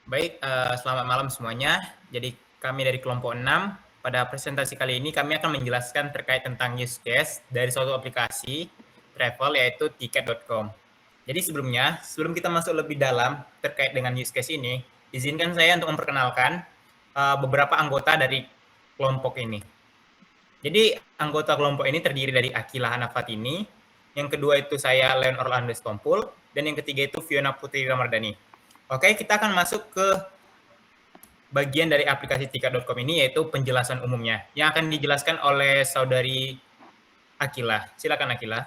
Baik, selamat malam semuanya. Jadi kami dari kelompok 6, pada presentasi kali ini kami akan menjelaskan terkait tentang use case dari suatu aplikasi travel yaitu tiket.com. Jadi sebelum kita masuk lebih dalam terkait dengan use case ini, izinkan saya untuk memperkenalkan beberapa anggota dari kelompok ini. Jadi anggota kelompok ini terdiri dari Akila Hanafatini, yang kedua itu saya Leon Orlando Stompul, dan yang ketiga itu Fiona Putri Ramardhani. Oke, kita akan masuk ke bagian dari aplikasi tiket.com ini yaitu penjelasan umumnya yang akan dijelaskan oleh saudari Akila. Silakan Akila.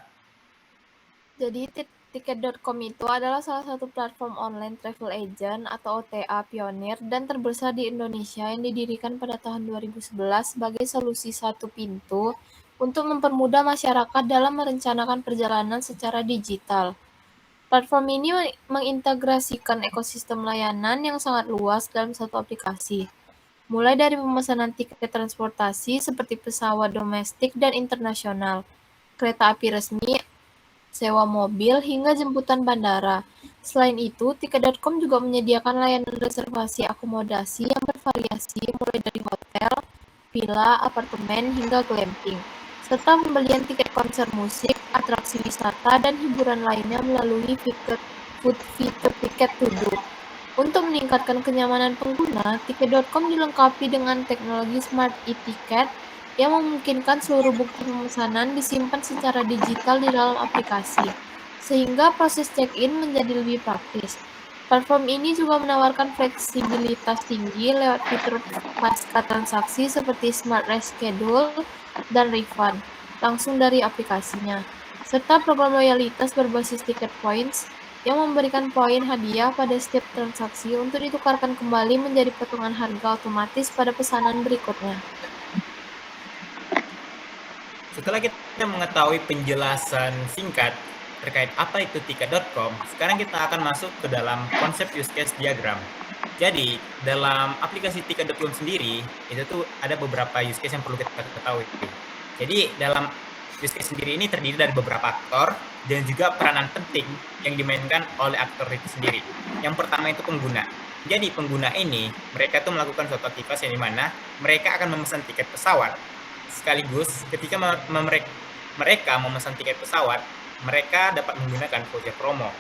Jadi tiket.com itu adalah salah satu platform online travel agent atau OTA pionir dan terbesar di Indonesia yang didirikan pada tahun 2011 sebagai solusi satu pintu untuk mempermudah masyarakat dalam merencanakan perjalanan secara digital. Platform ini mengintegrasikan ekosistem layanan yang sangat luas dalam satu aplikasi, mulai dari pemesanan tiket transportasi seperti pesawat domestik dan internasional, kereta api resmi, sewa mobil, hingga jemputan bandara. Selain itu, tiket.com juga menyediakan layanan reservasi akomodasi yang bervariasi mulai dari hotel, villa, apartemen, hingga glamping, serta pembelian tiket konser musik, atraksi wisata, dan hiburan lainnya melalui fitur tiket to do. Untuk meningkatkan kenyamanan pengguna, tiket.com dilengkapi dengan teknologi Smart e-ticket yang memungkinkan seluruh bukti pemesanan disimpan secara digital di dalam aplikasi, sehingga proses check-in menjadi lebih praktis. Platform ini juga menawarkan fleksibilitas tinggi lewat fitur pasca transaksi seperti Smart Reschedule dan refund langsung dari aplikasinya, serta program loyalitas berbasis tiket points yang memberikan poin hadiah pada setiap transaksi untuk ditukarkan kembali menjadi potongan harga otomatis pada pesanan berikutnya. Setelah kita mengetahui penjelasan singkat terkait apa itu tiket.com, sekarang kita akan masuk ke dalam konsep use case diagram. Jadi, dalam aplikasi tiket.com sendiri, itu tuh ada beberapa use case yang perlu kita ketahui. Jadi, dalam use case sendiri ini terdiri dari beberapa aktor dan juga peranan penting yang dimainkan oleh aktor itu sendiri. Yang pertama itu pengguna. Jadi, pengguna ini, mereka tuh melakukan suatu aktivitas yang dimana mereka akan memesan tiket pesawat. Sekaligus, ketika mereka memesan tiket pesawat, mereka dapat menggunakan voucher promo.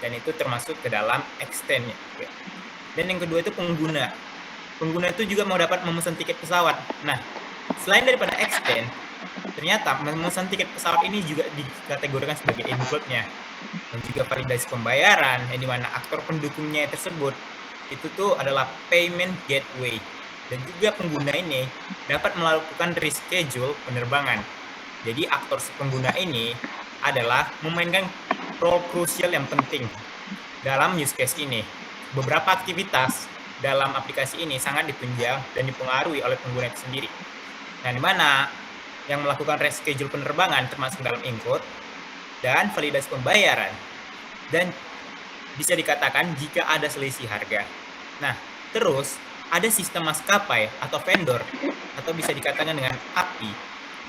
Dan itu termasuk ke dalam extend. Dan yang kedua itu pengguna. Pengguna itu juga mau dapat memesan tiket pesawat. Nah, selain daripada extend, ternyata memesan tiket pesawat ini juga dikategorikan sebagai include-nya. Dan juga validasi pembayaran, yang dimana aktor pendukungnya tersebut itu tuh adalah payment gateway. Dan juga pengguna ini dapat melakukan reschedule penerbangan. Jadi aktor si pengguna ini adalah memainkan role krusial yang penting dalam use case ini. Beberapa aktivitas dalam aplikasi ini sangat ditunjang dan dipengaruhi oleh pengguna itu sendiri. Nah, di mana yang melakukan reschedule penerbangan termasuk dalam include dan validasi pembayaran. Dan bisa dikatakan jika ada selisih harga. Nah, terus ada sistem maskapai atau vendor atau bisa dikatakan dengan API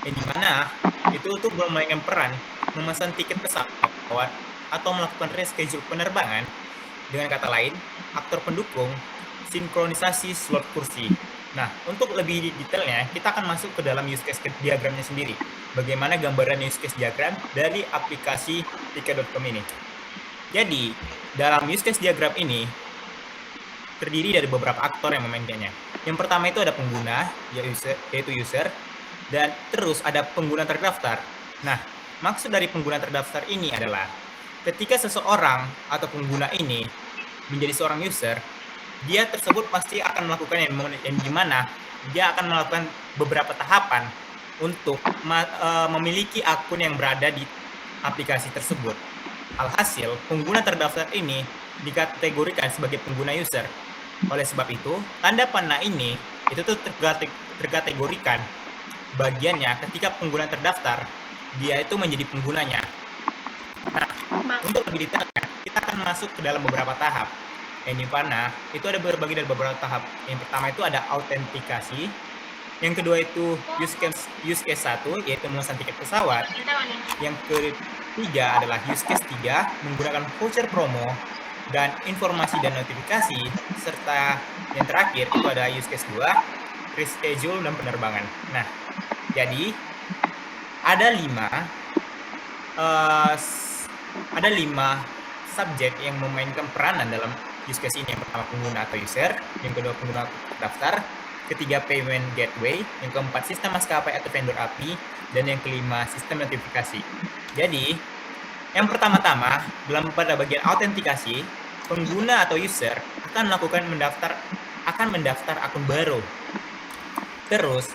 yang dimana itu tuh memainkan peran memesan tiket pesawat atau melakukan reschedule penerbangan. Dengan kata lain, aktor pendukung sinkronisasi slot kursi. Nah, untuk lebih detailnya, kita akan masuk ke dalam use case diagramnya sendiri. Bagaimana gambaran use case diagram dari aplikasi tiket.com ini. Jadi, dalam use case diagram ini, terdiri dari beberapa aktor yang memainkannya. Yang pertama itu ada pengguna, yaitu user, dan terus ada pengguna terdaftar. Nah, maksud dari pengguna terdaftar ini adalah ketika seseorang atau pengguna ini menjadi seorang user, dia tersebut pasti akan melakukan yang dimana dia akan melakukan beberapa tahapan untuk memiliki akun yang berada di aplikasi tersebut. Alhasil, pengguna terdaftar ini dikategorikan sebagai pengguna user. Oleh sebab itu, tanda panah ini itu tuh terkategorikan bagiannya ketika pengguna terdaftar, dia itu menjadi penggunanya. Nah, untuk lebih detailnya, kita akan masuk ke dalam beberapa tahap. Yang di mana itu ada berbagi dari beberapa tahap. Yang pertama itu ada autentikasi. Yang kedua itu use case 1, yaitu memesan tiket pesawat. Yang ketiga adalah use case 3, menggunakan voucher promo. dan informasi dan notifikasi, serta yang terakhir itu ada use case 2, reschedule dan penerbangan. Nah, jadi ada 5 subjek yang memainkan peranan dalam use case ini. Yang pertama pengguna atau user, yang kedua pengguna daftar, ketiga payment gateway, yang keempat sistem maskapai atau vendor API, dan yang kelima sistem notifikasi. Jadi, yang pertama-tama dalam pada bagian autentikasi, pengguna atau user akan mendaftar akun baru. Terus,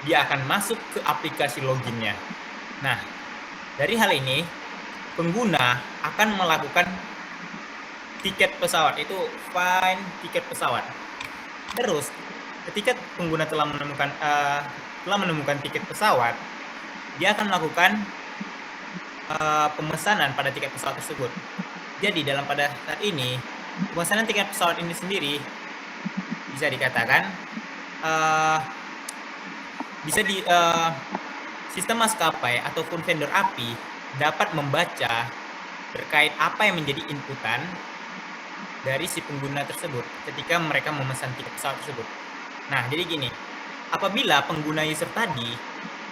dia akan masuk ke aplikasi loginnya. Nah, dari hal ini, pengguna akan melakukan tiket pesawat, itu find tiket pesawat. Terus, ketika pengguna telah menemukan tiket pesawat, dia akan melakukan pemesanan pada tiket pesawat tersebut. Jadi pada saat ini, pemesanan tiket pesawat ini sendiri bisa dikatakan sistem maskapai ataupun vendor API dapat membaca terkait apa yang menjadi inputan dari si pengguna tersebut ketika mereka memesan tiket pesawat tersebut. Nah, jadi gini, apabila pengguna user tadi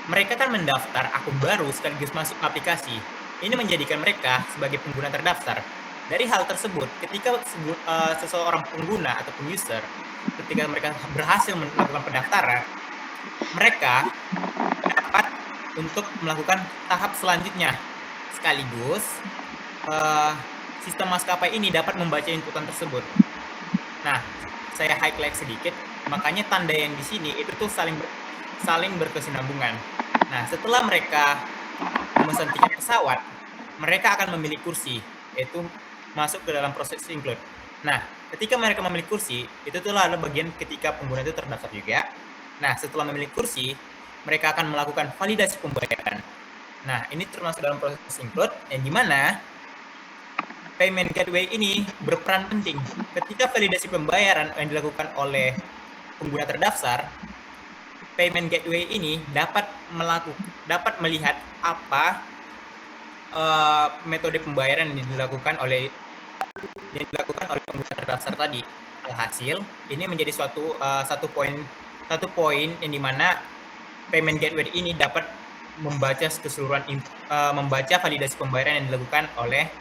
mereka kan mendaftar akun baru sekaligus masuk aplikasi. Ini menjadikan mereka sebagai pengguna terdaftar. Dari hal tersebut, ketika seseorang pengguna ataupun user, ketika mereka berhasil melakukan pendaftaran, mereka dapat untuk melakukan tahap selanjutnya. Sekaligus, sistem maskapai ini dapat membaca inputan tersebut. Nah, saya highlight sedikit, makanya tanda yang di sini itu tuh saling berkesinambungan. Nah, setelah mereka memesan tiket pesawat, mereka akan memilih kursi, yaitu masuk ke dalam proses include. Nah, ketika mereka memilih kursi, itu tuh adalah bagian ketika pengguna itu terdaftar juga. Nah, setelah memilih kursi, mereka akan melakukan validasi pembayaran. Nah, ini termasuk dalam proses include, yang dimana payment gateway ini berperan penting. Ketika validasi pembayaran yang dilakukan oleh pengguna terdaftar, payment gateway ini dapat melihat apa metode pembayaran yang dilakukan oleh pengguna terdaftar tadi. Alhasil, ini menjadi satu poin yang dimana payment gateway ini dapat membaca keseluruhan membaca validasi pembayaran yang dilakukan oleh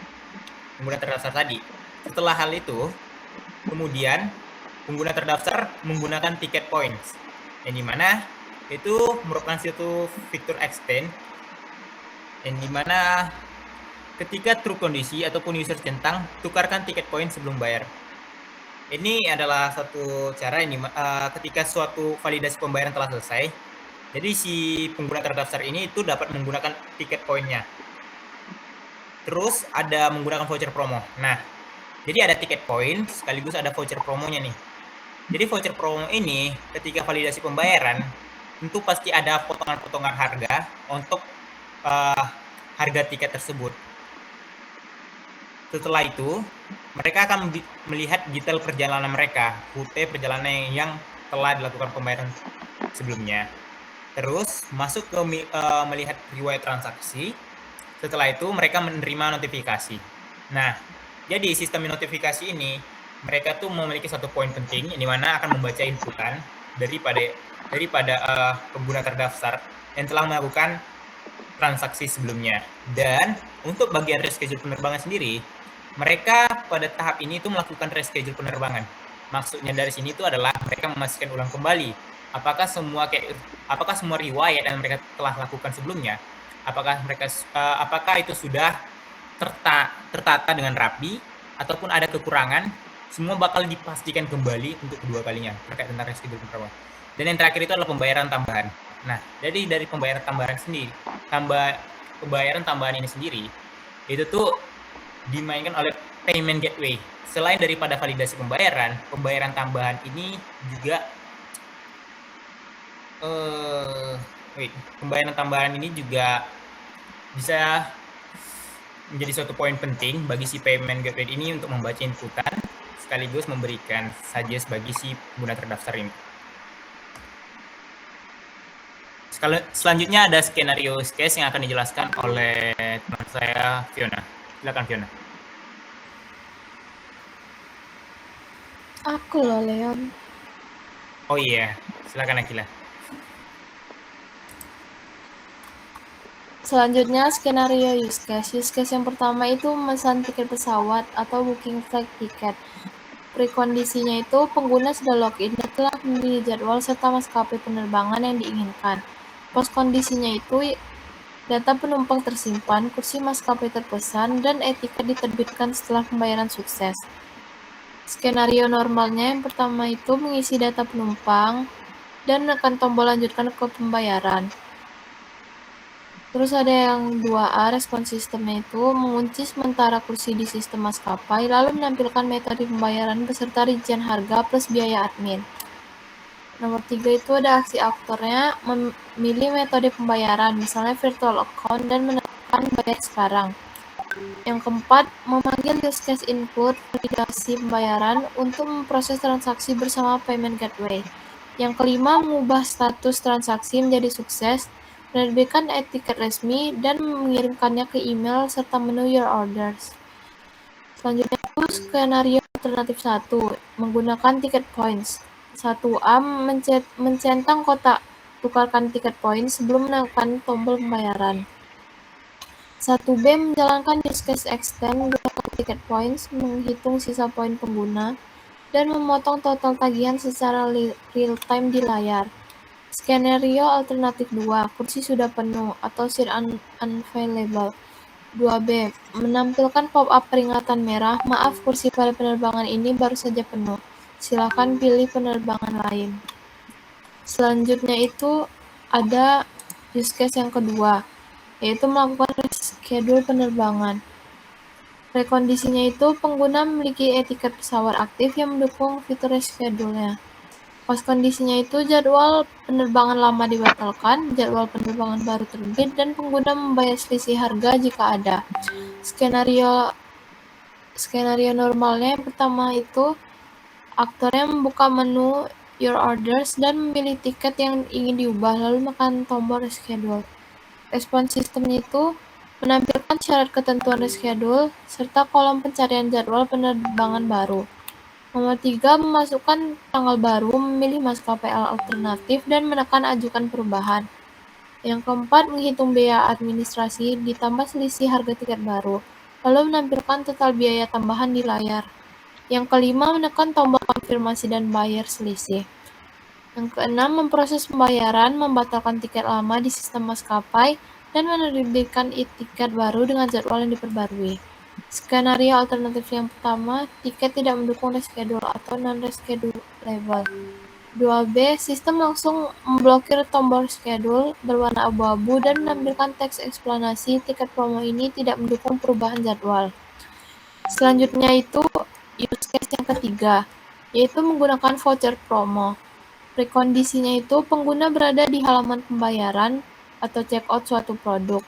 pengguna terdaftar tadi. Setelah hal itu, kemudian pengguna terdaftar menggunakan ticket points, yang dimana itu merupakan suatu fitur extend yang dimana ketika true kondisi ataupun user centang, tukarkan tiket poin sebelum bayar. Ini adalah satu cara yang ketika suatu validasi pembayaran telah selesai, jadi si pengguna terdaftar ini itu dapat menggunakan tiket poinnya. Terus ada menggunakan voucher promo. Nah, jadi ada tiket poin sekaligus ada voucher promonya nih. Jadi voucher promo ini ketika validasi pembayaran tentu pasti ada potongan-potongan harga untuk harga tiket tersebut. Setelah itu, mereka akan melihat detail perjalanan mereka, rute perjalanan yang telah dilakukan pembayaran sebelumnya. Terus masuk ke melihat riwayat transaksi. Setelah itu mereka menerima notifikasi. Nah, jadi sistem notifikasi ini mereka tuh memiliki satu poin penting, di mana akan membaca inputan daripada pengguna terdaftar yang telah melakukan transaksi sebelumnya. Dan untuk bagian reschedule penerbangan sendiri, mereka pada tahap ini itu melakukan reschedule penerbangan. Maksudnya dari sini itu adalah mereka memastikan ulang kembali apakah semua riwayat yang mereka telah lakukan sebelumnya, apakah itu sudah tertata dengan rapi ataupun ada kekurangan, semua bakal dipastikan kembali untuk kedua kalinya terkait tentang reschedule penerbangan. Dan yang terakhir itu adalah pembayaran tambahan. Nah, jadi dari pembayaran tambahan ini sendiri, itu tuh dimainkan oleh payment gateway. Selain daripada validasi pembayaran tambahan ini juga pembayaran tambahan ini juga bisa menjadi suatu poin penting bagi si payment gateway ini untuk membaca inputan sekaligus memberikan suggest bagi si pengguna terdaftar ini. Selanjutnya ada skenario use case yang akan dijelaskan oleh teman saya Fiona. Silakan Fiona. Aku loh, Leon. Oh iya, silakan Akila. Selanjutnya, skenario use case. Use case yang pertama itu memesan tiket pesawat atau booking flight ticket. Prekondisinya itu pengguna sudah login dan telah memilih jadwal serta maskapai penerbangan yang diinginkan. Post kondisinya itu data penumpang tersimpan, kursi maskapai terpesan, dan e-tiket diterbitkan setelah pembayaran sukses. Skenario normalnya yang pertama itu mengisi data penumpang dan menekan tombol lanjutkan ke pembayaran. Terus ada yang 2A, respon sistemnya itu mengunci sementara kursi di sistem maskapai, lalu menampilkan metode pembayaran beserta rincian harga plus biaya admin. Nomor 3 itu ada aksi aktornya, memilih metode pembayaran, misalnya virtual account, dan menekan bayar sekarang. Yang keempat, memanggil use case include validasi pembayaran untuk memproses transaksi bersama payment gateway. Yang kelima, mengubah status transaksi menjadi sukses, menerbitkan e-tiket resmi, dan mengirimkannya ke email serta menu your orders. Selanjutnya itu skenario alternatif 1, menggunakan tiket points. 1A, mencentang kotak tukarkan tiket points sebelum menekan tombol pembayaran. 1B, menjalankan use case extend menggunakan tiket points, menghitung sisa poin pengguna, dan memotong total tagihan secara real-time di layar. Skenario alternatif 2, kursi sudah penuh atau seat unavailable. 2B, menampilkan pop-up peringatan merah, maaf kursi pada penerbangan ini baru saja penuh. Silakan pilih penerbangan lain. Selanjutnya itu ada use case yang kedua, yaitu melakukan reschedule penerbangan. Rekondisinya itu pengguna memiliki e-tiket pesawat aktif yang mendukung fitur reschedule-nya. Pas kondisinya itu jadwal penerbangan lama dibatalkan, jadwal penerbangan baru terbit, dan pengguna membayar selisih harga jika ada. Skenario normalnya yang pertama itu aktornya membuka menu your orders dan memilih tiket yang ingin diubah lalu menekan tombol reschedule. Respon sistemnya itu menampilkan syarat ketentuan reschedule serta kolom pencarian jadwal penerbangan baru. Nomor 3, memasukkan tanggal baru, memilih maskapai alternatif, dan menekan ajukan perubahan. Yang keempat, menghitung biaya administrasi ditambah selisih harga tiket baru, lalu menampilkan total biaya tambahan di layar. Yang kelima, menekan tombol konfirmasi dan bayar selisih. Yang keenam, memproses pembayaran, membatalkan tiket lama di sistem maskapai, dan menerbitkan e-tiket baru dengan jadwal yang diperbarui. Skenario alternatif yang pertama, tiket tidak mendukung reschedule atau non-reschedulable. 2B, sistem langsung memblokir tombol schedule berwarna abu-abu dan menampilkan teks eksplanasi tiket promo ini tidak mendukung perubahan jadwal. Selanjutnya itu use case yang ketiga, yaitu menggunakan voucher promo. Prekondisinya itu pengguna berada di halaman pembayaran atau checkout suatu produk.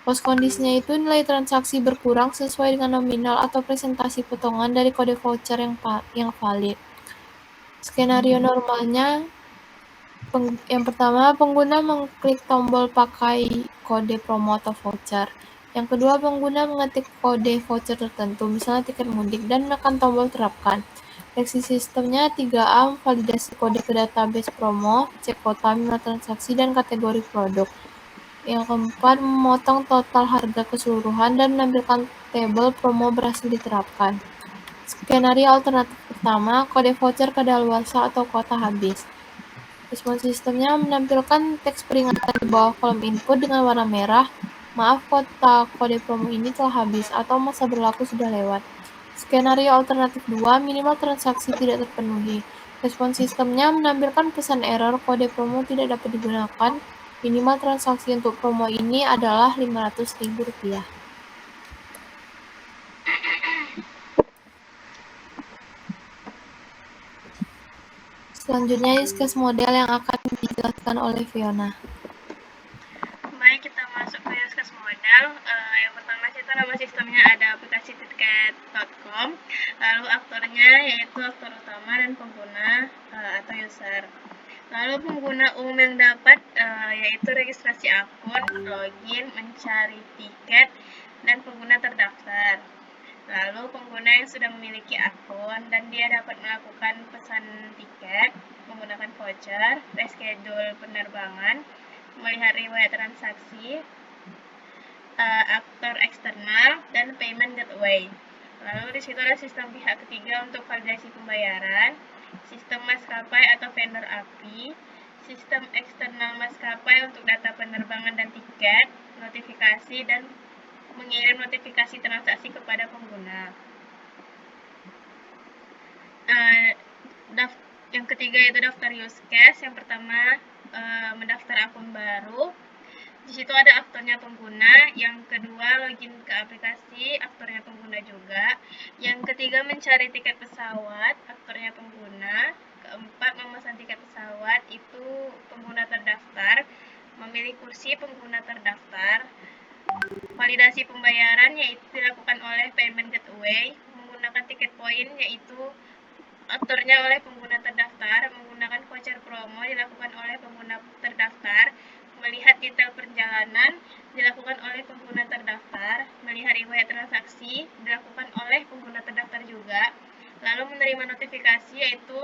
Post kondisinya itu nilai transaksi berkurang sesuai dengan nominal atau presentasi potongan dari kode voucher yang valid. Skenario normalnya yang pertama, pengguna mengklik tombol pakai kode promo atau voucher. Yang kedua, pengguna mengetik kode voucher tertentu, misalnya tiket mudik, dan menekan tombol terapkan. Reaksi sistemnya 3A, validasi kode ke database promo, cek kota, minimal transaksi, dan kategori produk. Yang keempat, memotong total harga keseluruhan dan menampilkan tabel promo berhasil diterapkan. Skenario alternatif pertama, kode voucher kadaluarsa atau kuota habis. Respon sistemnya menampilkan teks peringatan di bawah kolom input dengan warna merah, maaf kuota kode promo ini telah habis atau masa berlaku sudah lewat. Skenario alternatif 2, minimal transaksi tidak terpenuhi. Respon sistemnya menampilkan pesan error kode promo tidak dapat digunakan, minimal transaksi untuk promo ini adalah Rp500.000. Selanjutnya use case model yang akan dijelaskan oleh Fiona. Baik, kita masuk ke use case model. Yang pertama itu nama sistemnya ada aplikasi tiket.com, lalu aktornya yaitu aktor utama dan pengguna atau user. Lalu pengguna umum yang dapat yaitu registrasi akun, login, mencari tiket, dan pengguna terdaftar. Lalu pengguna yang sudah memiliki akun dan dia dapat melakukan pesan tiket menggunakan voucher, reschedule penerbangan, melihat riwayat transaksi, aktor eksternal, dan payment gateway. Lalu di situ ada sistem pihak ketiga untuk validasi pembayaran, sistem maskapai atau vendor API, sistem eksternal maskapai untuk data penerbangan dan tiket, notifikasi, dan mengirim notifikasi transaksi kepada pengguna. Yang ketiga itu daftar use case. Yang pertama mendaftar akun baru. Di situ ada aktornya pengguna. Yang kedua login ke aplikasi, aktornya pengguna juga. Yang ketiga mencari tiket pesawat, aktornya pengguna. Keempat memesan tiket pesawat, itu pengguna terdaftar. Memilih kursi, pengguna terdaftar. Validasi pembayaran yaitu dilakukan oleh payment gateway, menggunakan tiket poin yaitu aktornya oleh pengguna terdaftar, menggunakan voucher promo dilakukan oleh pengguna terdaftar, melihat detail perjalanan dilakukan oleh pengguna terdaftar, melihat riwayat transaksi dilakukan oleh pengguna terdaftar juga, lalu menerima notifikasi yaitu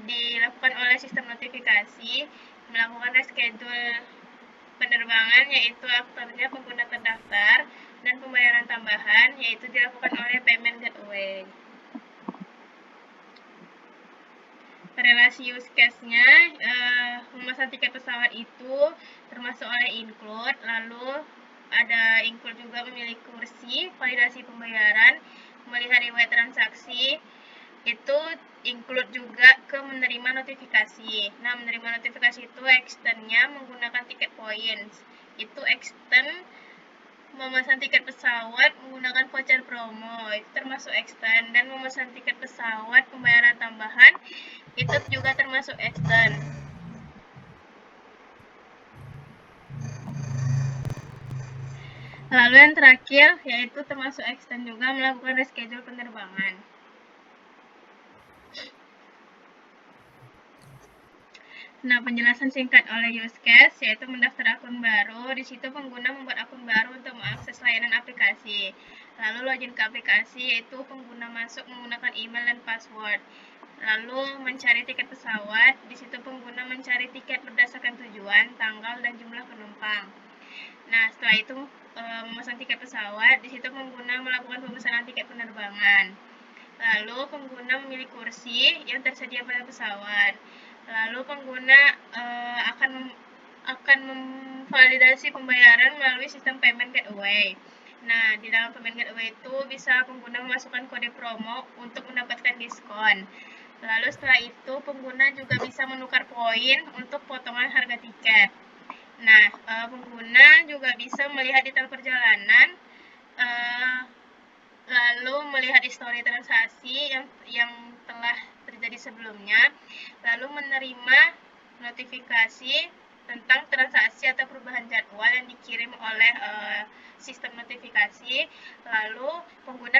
dilakukan oleh sistem notifikasi, melakukan reschedule penerbangan yaitu aktornya pengguna terdaftar, dan pembayaran tambahan yaitu dilakukan oleh payment gateway. Relasi use case-nya, memesan tiket pesawat itu termasuk oleh include, lalu ada include juga memilih kursi, validasi pembayaran, melihat riwayat transaksi, itu include juga ke menerima notifikasi. Nah, menerima notifikasi itu extend-nya menggunakan tiket points. Itu extend memesan tiket pesawat menggunakan voucher promo, itu termasuk extend, dan memesan tiket pesawat pembayaran tambahan itu juga termasuk extend. Lalu yang terakhir yaitu termasuk extend juga melakukan reschedule penerbangan. Nah, penjelasan singkat oleh use case yaitu mendaftar akun baru. Di situ pengguna membuat akun baru untuk mengakses layanan aplikasi. Lalu login ke aplikasi yaitu pengguna masuk menggunakan email dan password. Lalu mencari tiket pesawat. Di situ pengguna mencari tiket berdasarkan tujuan, tanggal, dan jumlah penumpang. Nah, setelah itu memesan tiket pesawat. Di situ pengguna melakukan pemesanan tiket penerbangan. Lalu pengguna memilih kursi yang tersedia pada pesawat. Lalu pengguna akan memvalidasi pembayaran melalui sistem payment gateway. Nah, di dalam payment gateway itu bisa pengguna memasukkan kode promo untuk mendapatkan diskon. Lalu setelah itu pengguna juga bisa menukar poin untuk potongan harga tiket. Nah, pengguna juga bisa melihat detail perjalanan, lalu melihat histori transaksi yang telah terjadi sebelumnya, lalu menerima notifikasi tentang transaksi atau perubahan jadwal yang dikirim oleh sistem notifikasi. Lalu pengguna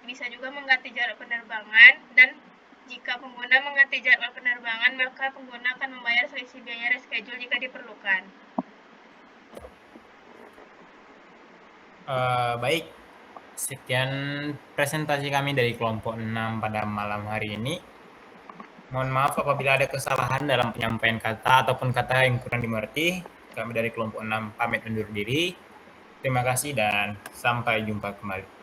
bisa juga mengganti jadwal penerbangan, dan jika pengguna mengganti jadwal penerbangan maka pengguna akan membayar selisih biaya reschedule jika diperlukan. Baik, sekian presentasi kami dari kelompok 6 pada malam hari ini. Mohon maaf apabila ada kesalahan dalam penyampaian kata ataupun kata yang kurang dimengerti. Kami dari kelompok 6 pamit undur diri. Terima kasih dan sampai jumpa kembali.